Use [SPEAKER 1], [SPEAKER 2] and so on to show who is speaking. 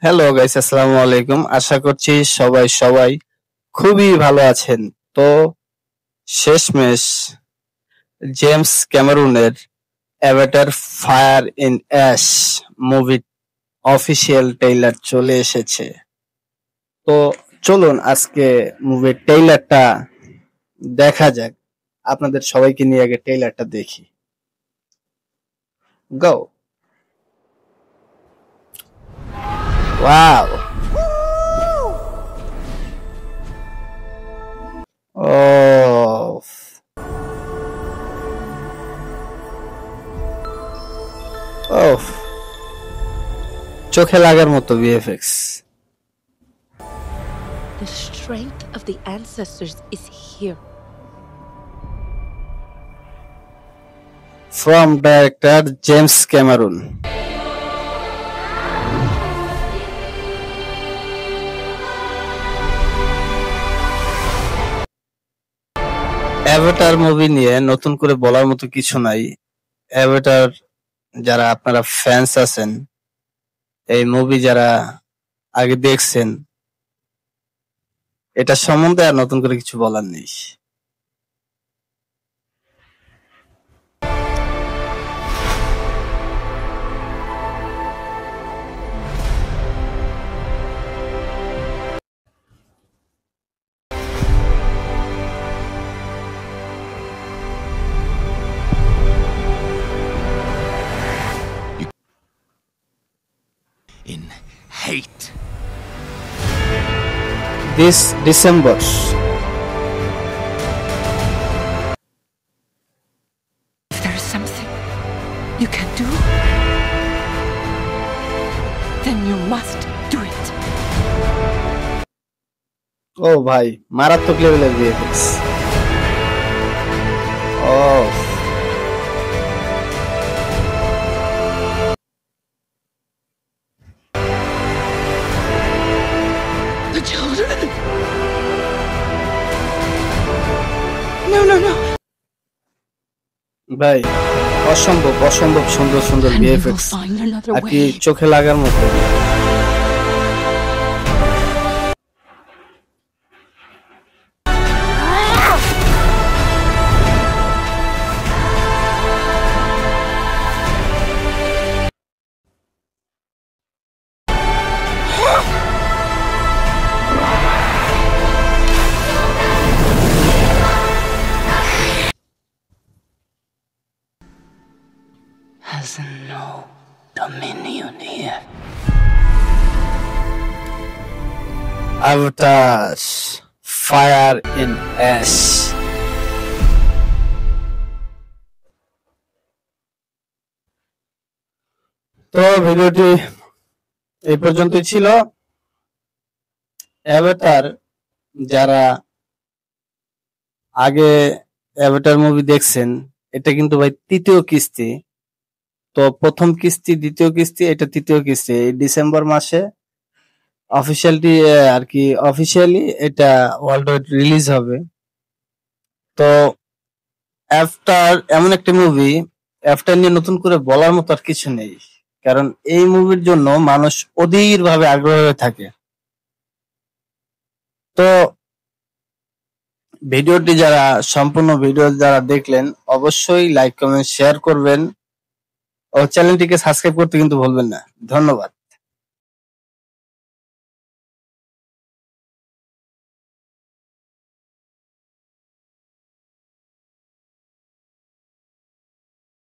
[SPEAKER 1] Hello guys, আসসালামু আলাইকুম। আশা করছি সবাই খুবই ভালো আছেন। তো শেষমেশ জেমস ক্যামেরুনের অ্যাভাটার ফায়ার ইন অ্যাশ মুভির অফিসিয়াল ট্রেইলার চলে এসেছে। তো চলুন আজকে মুভির ট্রেইলারটা দেখা যাক। আপনাদের সবাইকে নিয়ে আগে ট্রেইলারটা দেখি। গো। ওয়াও। ও ওফ, চোখে লাগার মতো VFX.
[SPEAKER 2] The strength of the ancestors is here.
[SPEAKER 1] From director James Cameron. Avatar movie নিয়ে নতুন করে বলার মতো কিছু নাই। অ্যাভাটার যারা আপনারা ফ্যান্স আছেন, এই মুভি যারা আগে দেখছেন, এটা সম্বন্ধে আর নতুন করে কিছু বলার নেই।
[SPEAKER 3] In hate.
[SPEAKER 1] This December.
[SPEAKER 2] If there is something you can do, then you must do it.
[SPEAKER 1] ও ভাই, মারাত্মক লেভেলের ভিএফএক্স। ও
[SPEAKER 3] The children.
[SPEAKER 2] No.
[SPEAKER 1] ভাই, অসম্ভব সুন্দর
[SPEAKER 2] And we will
[SPEAKER 1] VFX.
[SPEAKER 2] find another
[SPEAKER 1] আর কি
[SPEAKER 2] way.
[SPEAKER 1] চোখে লাগার মতো।
[SPEAKER 2] Has no dominion here.
[SPEAKER 1] Avatar Fire in Ash. তো ভিডিওটি এই পর্যন্তই ছিল। অ্যাভাটার যারা আগে অ্যাভাটার মুভি দেখছেন, এটা কিন্তু ভাই তৃতীয় কিস্তি। তো প্রথম কিস্তি, দ্বিতীয় কিস্তি, এটা তৃতীয় কিস্তি। এই ডিসেম্বর মাসে অফিসিয়ালি এটা ওয়ার্ল্ড ওয়াইড রিলিজ হবে। তো আফটার এমন একটা মুভি, আফটার নিয়ে নতুন করে বলার মতো আর কিছু নেই, কারণ এই মুভির জন্য মানুষ অধীর ভাবে আগ্রহ হয়ে থাকে। তো ভিডিওটি সম্পূর্ণ ভিডিও যারা দেখলেন, অবশ্যই লাইক কমেন্ট শেয়ার করবেন ও চ্যানেলটিকে সাবস্ক্রাইব করতে কিন্তু ভুলবেন না। ধন্যবাদ।